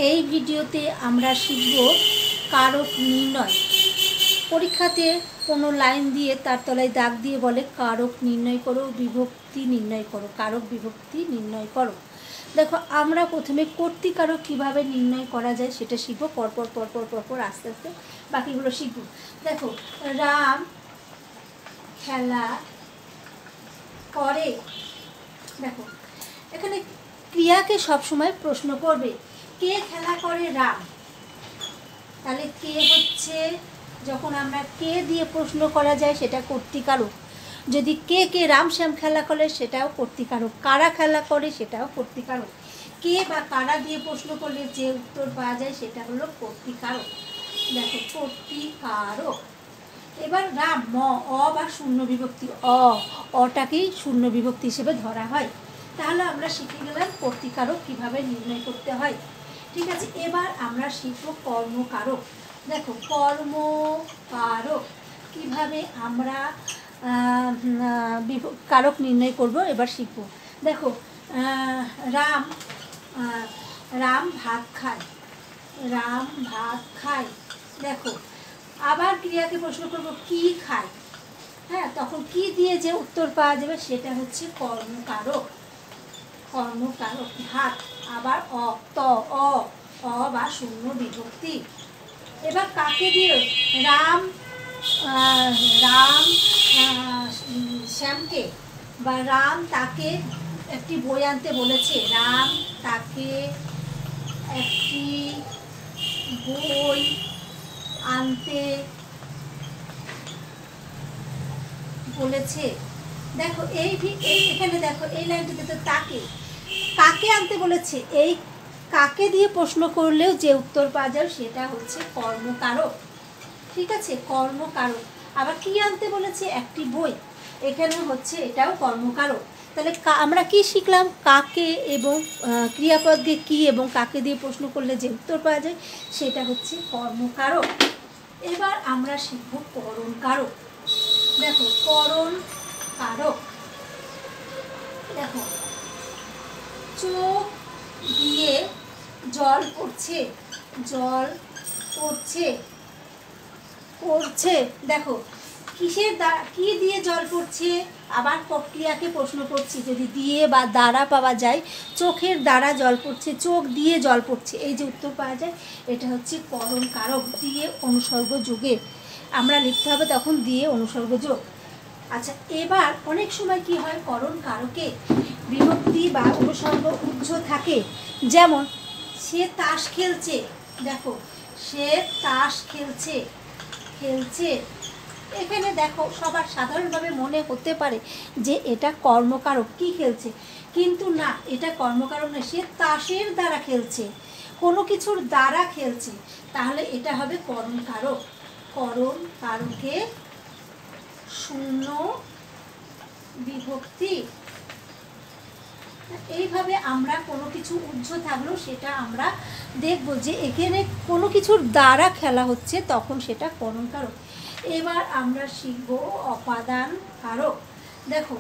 এই ভিডিওতে আমরা শিখব কারক নির্ণয়। পরীক্ষাতে কোনো লাইন দিয়ে তার তলায় দাগ দিয়ে বলে কারক নির্ণয় করো, বিভক্তি নির্ণয় করো, কারক বিভক্তি নির্ণয় করো। দেখো, আমরা প্রথমে কর্তৃকারক কীভাবে নির্ণয় করা যায় সেটা শিখবো। পরপর পরপর পরপর আস্তে আস্তে বাকিগুলো শিখব। দেখো, রাম খেলা করে। দেখো, এখানে ক্রিয়াকে সবসময় প্রশ্ন করবে, কে খেলা করে? রাম। তাহলে কে হচ্ছে, যখন আমরা কে দিয়ে প্রশ্ন করা যায় সেটা কর্তৃকারক। যদি কে কে রামশ্যাম খেলা করে সেটাও কর্তৃকারক। কারা খেলা করে সেটাও কর্তৃকারক। কে বা কারা দিয়ে প্রশ্ন করলে যে উত্তর পাওয়া যায় সেটা হলো কর্তৃকারক। দেখো, কর্তৃকারক। এবার রাম, ম, অ বা শূন্য বিভক্তি, অটাকেই শূন্য বিভক্তি হিসেবে ধরা হয়। তাহলে আমরা শিখে গেলাম কর্তৃকারক কীভাবে নির্ণয় করতে হয়। ঠিক আছে, এবার আমরা শিখব কর্মকারক। দেখো, কর্মকারক কীভাবে আমরা কারক নির্ণয় করব এবার শিখব। দেখো, রাম রাম ভাত খায়। রাম ভাত খায়। দেখো, আবার ক্রিয়াকে প্রশ্ন করব কি খায়। হ্যাঁ, তখন কি দিয়ে যে উত্তর পাওয়া যাবে সেটা হচ্ছে কর্মকারক। কর্মকারক ভাত, আবার অ বা শূন্য বিভক্তি। এবার কাকে দিয়ে? রাম শ্যামকে বা রাম তাকে একটি বই আনতে বলেছে। রাম তাকে একটি বই আনতে বলেছে। দেখো, এখানে দেখো এই লাইনটিতে তো কাকে আনতে বলেছে, এই কাকে দিয়ে প্রশ্ন করলেও যে উত্তর পাওয়া যায় সেটা হচ্ছে কর্মকারক। ঠিক আছে, কর্মকারক। আবার কি আনতে বলেছে? একটি বই, এখানে হচ্ছে এটাও কর্মকারক। তাহলে আমরা কি শিখলাম? কাকে এবং ক্রিয়াপদ দিয়ে কি এবং কাকে দিয়ে প্রশ্ন করলে যে উত্তর পাওয়া যায় সেটা হচ্ছে কর্মকারক। এবার আমরা শিখব করণকারক। দেখো, করণকারক। দেখো, চোখ দিয়ে জল পড়ছে। জল পড়ছে পড়ছে। দেখো, কি দিয়ে জল পড়ছে? আবার প্রক্রিয়াকে প্রশ্ন করছি, যদি দিয়ে বা দ্বারা পাওয়া যায়, চোখের দ্বারা জল পড়ছে, চোখ দিয়ে জল পড়ছে, এই যে উত্তর পাওয়া যায় এটা হচ্ছে করণকারক। দিয়ে অনুসর্গ যোগে আমরা লিখতে হবে, তখন দিয়ে অনুসর্গ যোগ। আচ্ছা, এবার অনেক সময় কি হয়, করণকারকে বিভক্তি বা অনুসর্গ উচ্চ থাকে। যেমন সে তাস খেলছে। দেখো, সে তাস খেলছে। এখানে দেখো, সবার সাধারণভাবে মনে হতে পারে যে এটা কর্মকারক, কি খেলছে, কিন্তু না, এটা কর্মকারক না, সে তাসের দ্বারা খেলছে, কোনো কিছুর দ্বারা খেলছে। তাহলে এটা হবে করণকারক। করণকারকে শূন্য বিভক্তি। এইভাবে আমরা কোনো কিছু উজ্জ থাকলেও সেটা আমরা দেখব যে এখানে কোনো কিছুর দ্বারা খেলা হচ্ছে, তখন সেটা করণকারক। এবার আমরা শিখব অপাদান কারক। দেখো,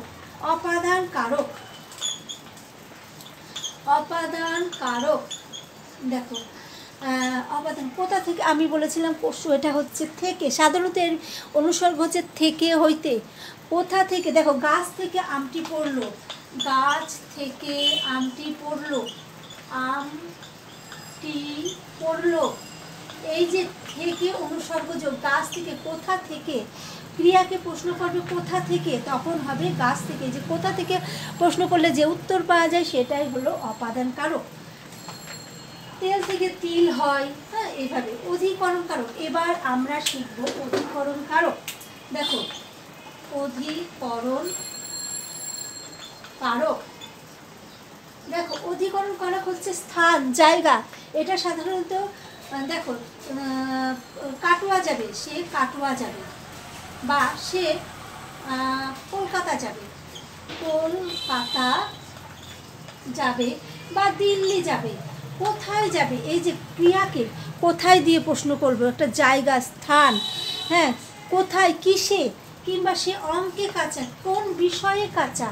অপাদান কারক। দেখো, অপাদান কোথা থেকে? আমি বলেছিলাম এটা হচ্ছে থেকে। সাধারণত এর অনুসর্গ হচ্ছে থেকে হইতে। কোথা থেকে? দেখো, গাছ থেকে আমটি পড়লো। গাছ থেকে আমটি পড়লো। আমটি পড়লো। এই যে থেকে অনুসর্গ যোগ, গাছ থেকে, কোথা থেকে। ক্রিয়াকে প্রশ্ন করবে কোথা থেকে, তখন হবে গাছ থেকে। যে কোথা থেকে প্রশ্ন করলে যে উত্তর পাওয়া যায় সেটাই হলো অপাদান কারক। তেল থেকে তিল হয়, হ্যাঁ, এইভাবে। অধিকরণ কারক। এবার আমরা শিখব অধিকরণ কারক। দেখো, অধিকরণ কারক। দেখো, অধিকরণ কারক হচ্ছে স্থান, জায়গা। এটা সাধারণত দেখো, কাটোয়া যাবে, সে কাটোয়া যাবে, বা সে কলকাতা যাবে, কলকাতা যাবে, বা দিল্লি যাবে। কোথায় যাবে? এই যে ক্রিয়াকে কোথায় দিয়ে প্রশ্ন করবো, একটা জায়গা, স্থান, হ্যাঁ, কোথায়, কিসে, কিংবা সে অঙ্কে কাঁচা, কোন বিষয়ে কাঁচা,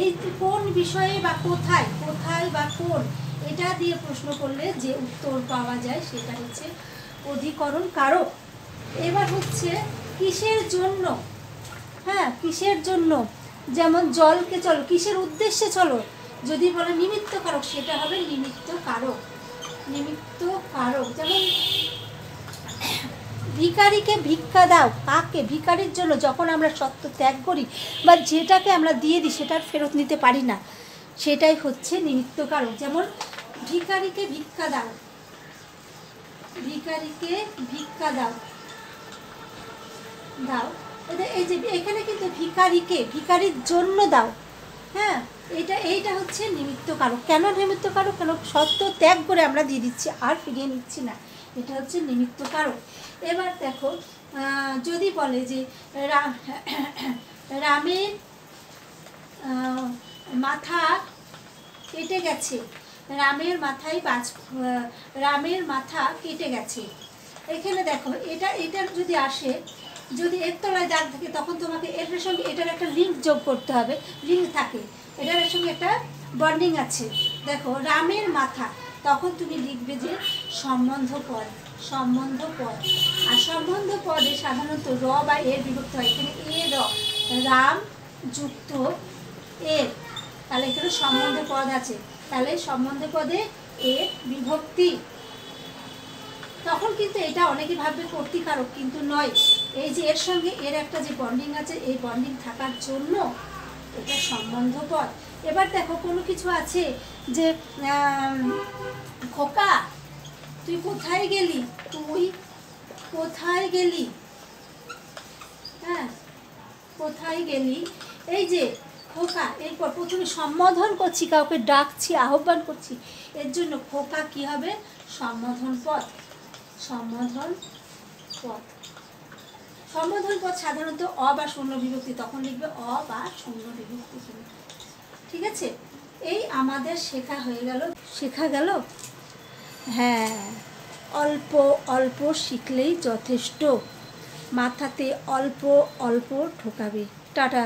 এই কোন বিষয়ে বা কোথায় বা কোন, এটা দিয়ে প্রশ্ন করলে যে উত্তর পাওয়া যায় সেটা হচ্ছে অধিকরণ কারক। এবার হচ্ছে কিসের জন্য, হ্যাঁ কিসের জন্য, যেমন জলকে চলো কিসের উদ্দেশ্যে চলো, যদি বলে নিমিত্ত কারক সেটা হবে নিমিত্ত কারক। নিমিত্ত কারক যেমন ভিখারিকে ভিক্ষা দাও, কাকে? ভিখারির জন্য। যখন আমরা সত্য ত্যাগ করি বা যেটাকে আমরা দিয়ে দিই সেটা ফেরত নিতে পারি না, সেটাই হচ্ছে নিমিত্ত কারক। যেমন ভিখারিকে ভিক্ষা দাও, ভিখারিকে ভিক্ষা দাও, দাও, এই যে এখানে কিন্তু ভিখারিকে, ভিখারির জন্য দাও, হ্যাঁ এইটা হচ্ছে নিমিত্ত কারক। কেন নিমিত্ত কারক? কেন সত্য ত্যাগ করে আমরা দিয়ে দিচ্ছি আর ফিরিয়ে নিচ্ছি না, এটা হচ্ছে নিমিত্ত কারক। এবার দেখো যদি বলে যে রামের মাথা কেটে গেছে, রামের মাথায় রামের মাথা কেটে গেছে, এখানে দেখো এটা যদি আসে, যদি এর তলায় দাগ থাকে তখন তোমাকে এটার সঙ্গে এটার একটা লিঙ্ক যোগ করতে হবে, লিঙ্ক থাকে, এটার সঙ্গে একটা বন্ডিং আছে। দেখো রামের মাথা, তখন তুমি লিখবে যে সম্বন্ধ পদ, সম্বন্ধ পদ। আর সম্বন্ধ পদে সাধারণত র বা এর বিভক্ত হয়, এখানে এ র, রাম যুক্ত এর, তাহলে এখানে সম্বন্ধ পদ আছে, তাহলে সম্বন্ধ পদে এর বিভক্তি। তখন কিন্তু এটা অনেকে ভাববে কর্তৃকারক, কিন্তু নয়। এই যে এর সঙ্গে এর একটা যে বন্ডিং আছে, এই বন্ডিং থাকার জন্য এটা সম্বন্ধ পদ। এবার দেখো কোনো কিছু আছে যে খোকা তুই কোথায় গেলি, তুই কোথায় গেলি, হ্যাঁ কোথায় গেলি, এই যে খোকা, এরপর প্রথমে সম্বোধন করছি, কাউকে ডাকছি, আহ্বান করছি, এর জন্য খোকা কি হবে? সম্বোধন পদ, সম্বোধন পদ। সম্বোধন পদ সাধারণত অ বা শূন্য বিভক্তি, তখন লিখবে অ বা শূন্য বিভক্তি। ঠিক আছে, এই আমাদের শেখা গেল। হ্যাঁ, অল্প অল্প শিখলেই যথেষ্ট, মাথাতে অল্প অল্প ঢোকাবে। টাটা।